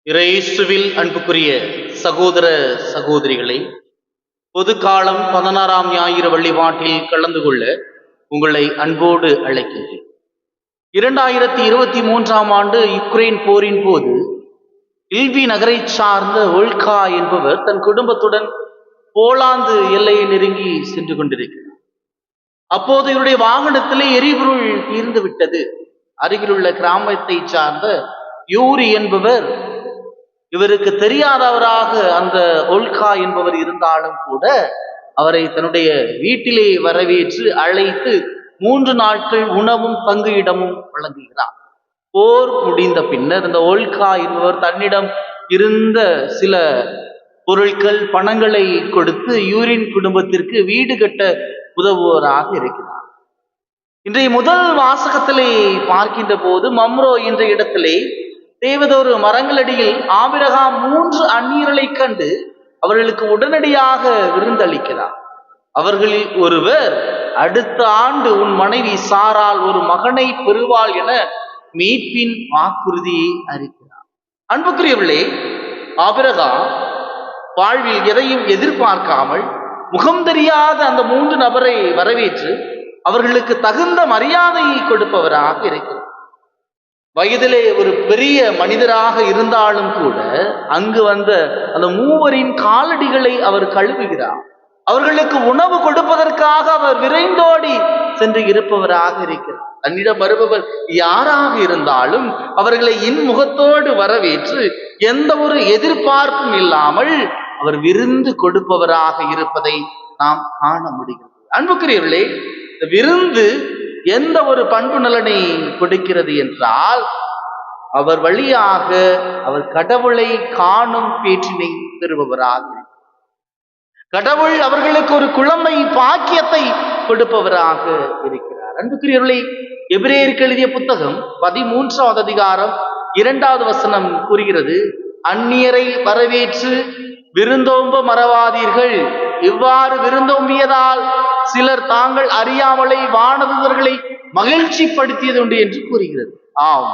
இயேசுவில் அன்புக்குரிய சகோதர சகோதரிகளை, பொதுக்காலம் 16ஆம் ஞாயிறு வழிபாட்டில் கலந்து கொள்ள உங்களை அன்போடு அழைக்கின்றேன். 2023ஆம் ஆண்டு யுக்ரைன் போரின் போது இல்வி நகரை சார்ந்த ஒல்கா என்பவர் தன் குடும்பத்துடன் போலாந்து எல்லையை நெருங்கி சென்று கொண்டிருக்கிறார். அப்போது இவருடைய வாகனத்திலே எரிபொருள் தீர்ந்து விட்டது. அருகிலுள்ள கிராமத்தை சார்ந்த யூரி என்பவர், இவருக்கு தெரியாதவராக அந்த ஒல்கா என்பவர் இருந்தாலும் கூட, அவரை தன்னுடைய வீட்டிலே வரவேற்று அழைத்து 3 நாட்கள் உணவும் தங்கு இடமும் வழங்குகிறார். போர் முடிந்த பின்னர் இந்த ஒல்கா என்பவர் தன்னிடம் இருந்த சில பொருட்கள், பணங்களை கொடுத்து யூரின் குடும்பத்திற்கு வீடு கட்ட உதவுவராக இருக்கிறார். இன்றைய முதல் வாசகத்திலே பார்க்கின்ற போது, மம்ரோ என்ற இடத்திலே தேவதொரு மரங்களடியில் ஆபிரகாம் 3 அந்நியர்களை கண்டு அவர்களுக்கு உடனடியாக விருந்தளிக்கிறார். அவர்களில் ஒருவர், அடுத்த ஆண்டு உன் மனைவி சாரால் ஒரு மகனை பெறுவாள் என மீட்பின் வாக்குறுதியை அறிக்கிறார். அன்புக்குரியவர்களே, ஆபிரகாம் வாழ்வில் எதையும் எதிர்பார்க்காமல் முகம் தெரியாத அந்த 3 நபரை வரவேற்று அவர்களுக்கு தகுந்த மரியாதையை கொடுப்பவராக இருக்கிறார். வயதிலே ஒரு பெரிய மனிதராக இருந்தாலும் கூட அங்கு வந்த அந்த 3 காலடிகளை அவர் கழுவுகிறார். அவர்களுக்கு உணவு கொடுப்பதற்காக அவர் விரைந்தோடி சென்று இருப்பவராக இருக்கிறார். தன்னிடம் வருபவர் யாராக இருந்தாலும் அவர்களை இன்முகத்தோடு வரவேற்று எந்த ஒரு எதிர்பார்ப்பும் இல்லாமல் அவர் விருந்து கொடுப்பவராக இருப்பதை நாம் காண முடிகிறது. அன்புக்குரியவர்களே, இந்த விருந்து எந்த ஒரு பண்பு நலனை கொடுக்கிறது என்றால், அவர் வழியாக அவர் கடவுளை காணும் பேற்றினை பெறுபவராக, கடவுள் அவர்களுக்கு ஒரு குழந்தை பாக்கியத்தை கொடுப்பவராக இருக்கிறார். அன்புக்குரியவர்களே, எபிரேயருக்கு எழுதிய புத்தகம் 13ஆவது அதிகாரம் 2வது வசனம் கூறுகிறது, அந்நியரை வரவேற்று விருந்தோம்ப மறவாதீர்கள். இவ்வாறு விருந்தோம்பியதால் சிலர் தாங்கள் அறியாமலை வானதூதர்களை மகிழ்ச்சி படுத்தியது உண்டு என்று கூறுகிறது. ஆம்,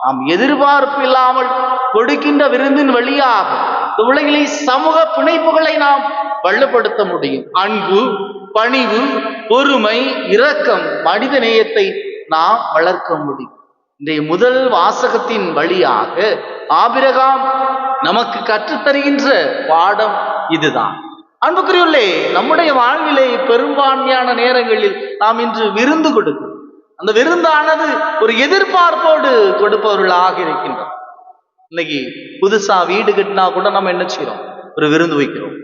நாம் எதிர்பார்ப்பு இல்லாமல் கொடுக்கின்ற விருந்தின் வழியாக உலகிலே சமூக பிணைப்புகளை நாம் வலுப்படுத்த முடியும். அன்பு, பணிவு, பொறுமை, இரக்கம், மனித நேயத்தை நாம் வளர்க்க முடியும். இன்றைய முதல் வாசகத்தின் வழியாக ஆபிரகாம் நமக்கு கற்றுத்தருகின்ற பாடம் இதுதான். அன்புக்குரியவர்களே, நம்முடைய வாழ்விலே பெரும்பான்மையான நேரங்களில் நாம் இன்று விருந்து கொடுக்கிறோம். அந்த விருந்தானது ஒரு எதிர்பார்ப்போடு கொடுப்பவர்களாக இருக்கின்றோம். இன்னைக்கு புதுசா வீடு கட்டினா கூட நம்ம என்ன செய்யறோம்? ஒரு விருந்து வைக்கிறோம்.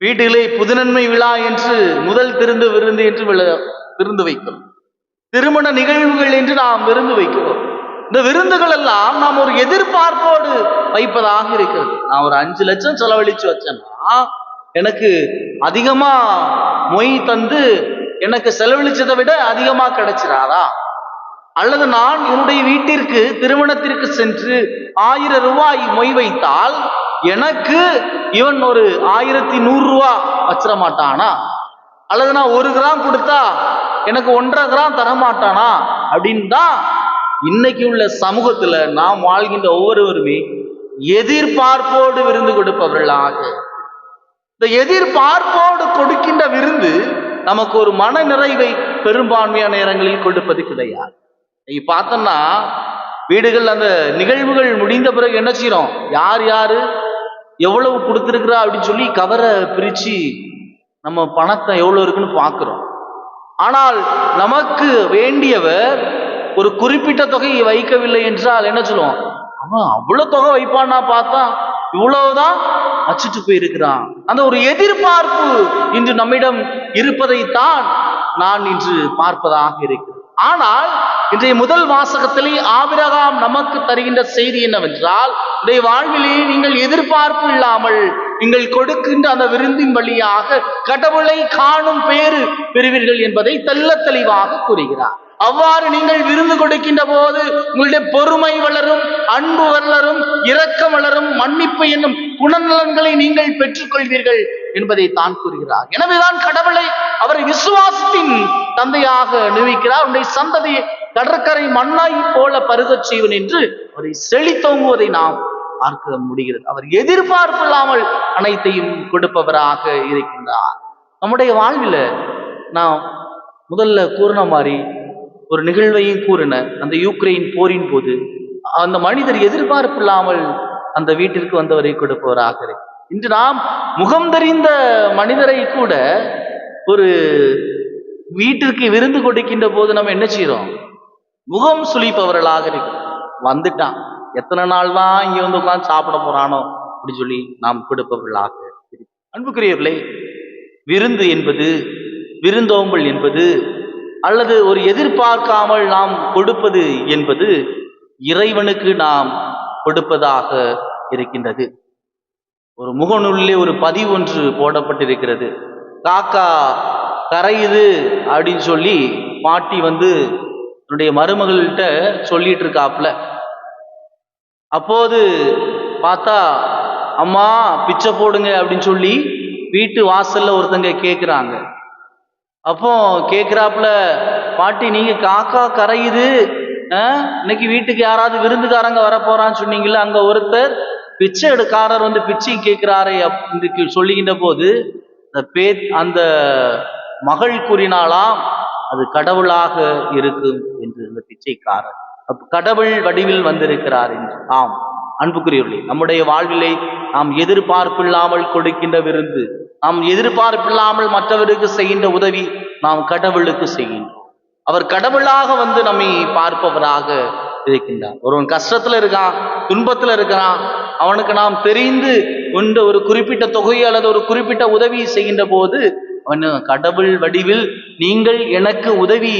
வீட்டிலே புதுநன்மை விழா என்று முதல் திருந்து விருந்து என்று விருந்து வைக்கிறோம். திருமண நிகழ்வுகள் என்று நாம் விருந்து வைக்கிறோம். இந்த விருந்துகள் எல்லாம் நாம் ஒரு எதிர்பார்ப்போடு வைப்பதாக இருக்கிறது. நான் ஒரு 5 லட்சம் செலவழிச்சு வச்சேன்னா எனக்கு அதிகமா மொய் தந்து எனக்கு செலவழிச்சதை விட அதிகமா கிடைச்சிடாதா? அல்லது நான் என்னுடைய வீட்டிற்கு திருமணத்திற்கு சென்று 1000 ரூபாய் மொய் வைத்தால் எனக்கு இவன் ஒரு 1100 ரூபாய் வச்சிட மாட்டானா? அல்லது நான் 1 கிராம் கொடுத்தா எனக்கு 1.5 கிராம் தரமாட்டானா? அப்படின்னு தான் இன்னைக்கு உள்ள சமூகத்துல நாம் வாழ்கின்ற ஒவ்வொருவருமே எதிர்பார்ப்போடு விருந்து கொடுப்பவர்களாக. இந்த எதிர்பார்ப்போடு கொடுக்கின்ற விருந்து நமக்கு ஒரு மன நிறைவை பெரும்பான்மையான நேரங்களில் கொடுப்பது கிடையாது. நீ பார்த்தோம்னா வீடுகள் அந்த நிகழ்வுகள் முடிந்த பிறகு என்ன செய்யறோம்? யார் யாரு எவ்வளவு கொடுத்திருக்கிறா அப்படின்னு சொல்லி கவரை பிரிச்சு நம்ம பணத்தை எவ்வளவு இருக்குன்னு பார்க்கிறோம். ஆனால் நமக்கு வேண்டியவர் ஒரு குறிப்பிட்ட தொகையை வைக்கவில்லை என்றால் என்ன சொல்லுவோம்? அவன் அவ்வளவு தொகை வைப்பான்னா பார்த்தா இவ்வளவுதான் வச்சுட்டு போயிருக்கிறான். அந்த ஒரு எதிர்பார்ப்பு இன்று நம்மிடம் இருப்பதைத்தான் நான் இன்று பார்ப்பதாக இருக்கிறேன். ஆனால் இன்றைய முதல் வாசகத்திலே ஆபிரகாம் நமக்கு தருகின்ற செய்தி என்னவென்றால், இன்றைய வாழ்விலே நீங்கள் எதிர்பார்ப்பு இல்லாமல் நீங்கள் கொடுக்கின்ற அந்த விருந்தின் வழியாக கடவுளை காணும் பேறு பெறுவீர்கள் என்பதை தெள்ள தெளிவாக கூறுகிறார். அவ்வாறு நீங்கள் விருந்து கொடுக்கின்ற போது உங்களுடைய பொறுமை வளரும், அன்பு வளரும், இரக்கம் வளரும், மன்னிப்பு என்னும் குணநலன்களை நீங்கள் பெற்றுக்கொள்வீர்கள் என்பதை தான் கூறுகிறார். எனவேதான் கடவுளை அவரை விசுவாசத்தின் தந்தையாக நினைக்கிறார். உன்னுடைய சந்ததியை கடற்கரை மண்ணாய் போல பருகச் செய்வன் என்று அவரை செழித்தோங்குவதை நாம் பார்க்க முடிகிறது. அவர் எதிர்பார்ப்பு இல்லாமல் அனைத்தையும் கொடுப்பவராக இருக்கின்றார். நம்முடைய வாழ்வில் நான் முதல்ல கூறின மாதிரி ஒரு நிகழ்வையும் கூறின. அந்த யுக்ரைன் போரின் போது அந்த மனிதர் எதிர்பார்ப்பு இல்லாமல் அந்த வீட்டிற்கு வந்தவரை கொடுப்பவராக இருக்கு. இன்று நாம் முகம் தெரிந்த மனிதரை கூட ஒரு வீட்டிற்கு விருந்து கொடுக்கின்ற போது நம்ம என்ன செய்யறோம்? முகம் சுளிப்பவர்களாக இருக்கு. வந்துட்டான், எத்தனை நாள் தான் இங்க வந்து உட்காந்து சாப்பிட போறானோ அப்படின்னு சொல்லி நாம் கொடுப்பவர்களாக இருக்கு. அன்புக்குரியவர்களே, விருந்து என்பது, விருந்தோம்பல் என்பது, அல்லது ஒரு எதிர்பார்க்காமல் நாம் கொடுப்பது என்பது இறைவனுக்கு நாம் கொடுப்பதாக இருக்கின்றது. ஒரு முகநூலிலே ஒரு பதிவு ஒன்று போடப்பட்டிருக்கிறது. காக்கா கரையுது அப்படின்னு சொல்லி பாட்டி வந்து என்னுடைய மருமகள்கிட்ட சொல்லிட்டு இருக்காப்புல. அப்போது பார்த்தா அம்மா பிச்சை போடுங்க அப்படின்னு சொல்லி வீட்டு வாசல்ல ஒருத்தங்க கேட்குறாங்க. அப்போ கேட்குறாப்புல, பாட்டி நீங்க காக்கா கரையுது, இன்னைக்கு வீட்டுக்கு யாராவது விருந்துக்காரங்க வர போறான்னு சொன்னீங்கல்ல, அங்க ஒருத்தர் பிச்சை எடுக்காரர் வந்து பிச்சை கேட்கிறாரே அப்படின்னு சொல்லுகின்ற போது அந்த மகள் கூறினாலாம், அது கடவுளாக இருக்கும் என்று. அந்த பிச்சைக்காரர் கடவுள் வடிவில் வந்திருக்கிறார் என்று. ஆம் அன்புக்குரியவர்களே, நம்முடைய வாழ்விலை நாம் எதிர்பார்ப்பில்லாமல் கொடுக்கின்ற விருந்து, நாம் எதிர்பார்ப்பில்லாமல் மற்றவருக்கு செய்கின்ற உதவி நாம் கடவுளுக்கு செய்கின்றோம். அவர் கடவுளாக வந்து நம்மை பார்ப்பவராக இருக்கின்றார். ஒருவன் கஷ்டத்துல இருக்கான், துன்பத்துல இருக்கிறான், அவனுக்கு நாம் தெரிந்து கொண்ட ஒரு குறிப்பிட்ட தொகையை அல்லது ஒரு குறிப்பிட்ட உதவி செய்கின்ற போது அவன் கடவுள் வடிவில் நீங்கள் எனக்கு உதவி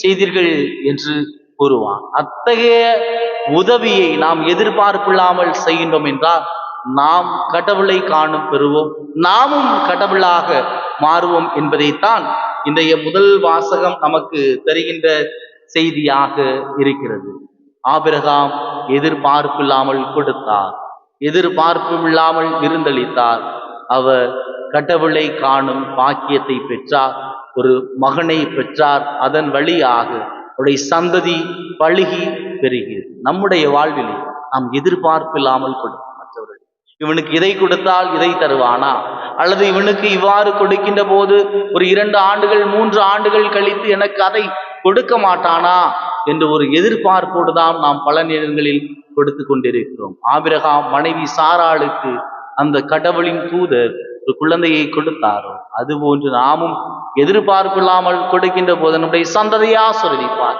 செய்தீர்கள் என்று கூறுவான். அத்தகைய உதவியை நாம் எதிர்பார்ப்பில்லாமல் செய்கின்றோம் என்றால் நாம் கடவுளை காணும் பெறுவோம், நாமும் கடவுளாக மாறுவோம் என்பதைத்தான் இன்றைய முதல் வாசகம் நமக்கு தருகின்ற செய்தியாக இருக்கிறது. ஆபிரகாம் எதிர்பார்ப்பு இல்லாமல் கொடுத்தார், எதிர்பார்ப்பு இல்லாமல் விருந்தளித்தார். அவர் கடவுளை காணும் பாக்கியத்தை பெற்றார், ஒரு மகனை பெற்றார். அதன் வழியாக அவருடைய சந்ததி பழுகி பெருகிறது. நம்முடைய வாழ்வில் நாம் எதிர்பார்ப்பு இல்லாமல் கொடுப்போம். மற்றவர்கள் இவனுக்கு இதை கொடுத்தால் இதை தருவானா, அல்லது இவனுக்கு இவ்வாறு கொடுக்கின்ற போது ஒரு 2 ஆண்டுகள் 3 ஆண்டுகள் கழித்து எனக்கு அதை கொடுக்க மாட்டானா என்று ஒரு எதிர்பார்ப்போடு தான் நாம் பல நேரங்களில் கொடுத்து கொண்டிருக்கிறோம். ஆபிரகாம் மனைவி சாராளுக்கு அந்த கடவுளின் தூதர் ஒரு குழந்தையை கொடுத்தாரோ, அதுபோன்று நாமும் எதிர்பார்ப்பு இல்லாமல் கொடுக்கின்ற போது நம்முடைய சந்ததியை ஆசீர்வதிப்பார்,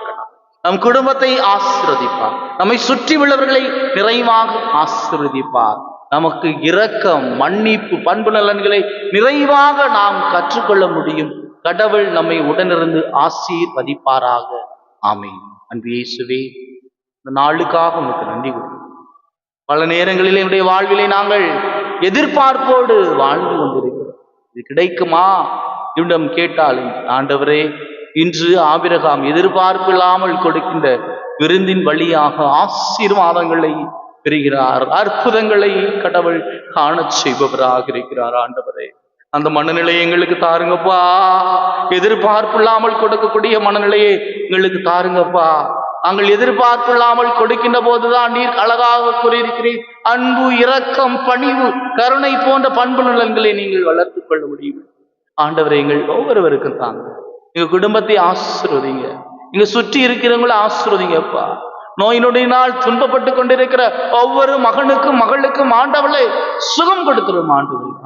நம் குடும்பத்தை ஆசீர்வதிப்பார், நம்மை சுற்றி உள்ளவர்களை நிறைவாக ஆசீர்வதிப்பார். நமக்கு இரக்கம், மன்னிப்பு, பண்பு நலன்களை நிறைவாக நாம் கற்றுக்கொள்ள முடியும். கடவுள் நம்மை உடனிருந்து ஆசீர்வதிப்பாராக. ஆமென். அன்பு இயேசுவே, இந்த நாளுக்காக உங்களுக்கு நன்றி கூறுகிறோம். பல நேரங்களில் என்னுடைய வாழ்விலை நாங்கள் எதிர்பார்ப்போடு வாழ்ந்து கொண்டிருக்கிறோம். இது கிடைக்குமா இவ்விடம் கேட்டாலும், ஆண்டவரே, இன்று ஆபிரகாம் எதிர்பார்ப்பு இல்லாமல் கொடுக்கின்ற விருந்தின் வழியாக ஆசீர்வாதங்களை பெறுகிறார், அற்புதங்களை கடவுள் காண செய்பவராக இருக்கிறார். ஆண்டவரே, அந்த மனநிலையை எங்களுக்கு தாருங்கப்பா. எதிர்பார்ப்பு இல்லாமல் கொடுக்கக்கூடிய மனநிலையை எங்களுக்கு தாருங்கப்பா. நாங்கள் எதிர்பார்ப்பு இல்லாமல் கொடுக்கின்ற போதுதான் நீர் அழகாக கூறியிருக்கிறீர், அன்பு, இரக்கம், பணிவு, கருணை போன்ற பண்பு நலன்களை நீங்கள் வளர்த்துக் கொள்ள முடியும். ஆண்டவரை எங்கள் ஒவ்வொருவருக்கும் தாங்க. எங்க குடும்பத்தை ஆசீர்வதிங்க, இங்க சுற்றி இருக்கிறவங்களை ஆசீர்வதிங்கப்பா. நோய் நொடியினால் துன்பப்பட்டு கொண்டிருக்கிற ஒவ்வொரு மகனுக்கும் மகளுக்கும் ஆண்டவளை சுகம் கொடுத்துரும்.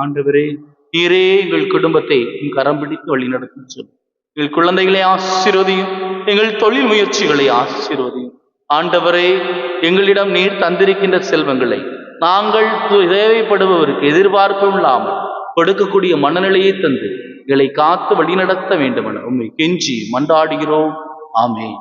ஆண்டவரே, நீரே எங்கள் குடும்பத்தை கரம் பிடித்து வழி நடத்தும் சொல்லும். எங்கள் குழந்தைகளை ஆசீர்வதியும், எங்கள் தொழில் முயற்சிகளை ஆசீர்வதியும். ஆண்டவரே, எங்களிடம் நீர் தந்திருக்கின்ற செல்வங்களை நாங்கள் தேவைப்படுபவருக்கு எதிர்பார்ப்பும் இல்லாமல் கொடுக்கக்கூடிய மனநிலையை தந்து எங்களை காத்து வழிநடத்த வேண்டும் என உம்மை கெஞ்சி மன்றாடுகிறோம். ஆமென்.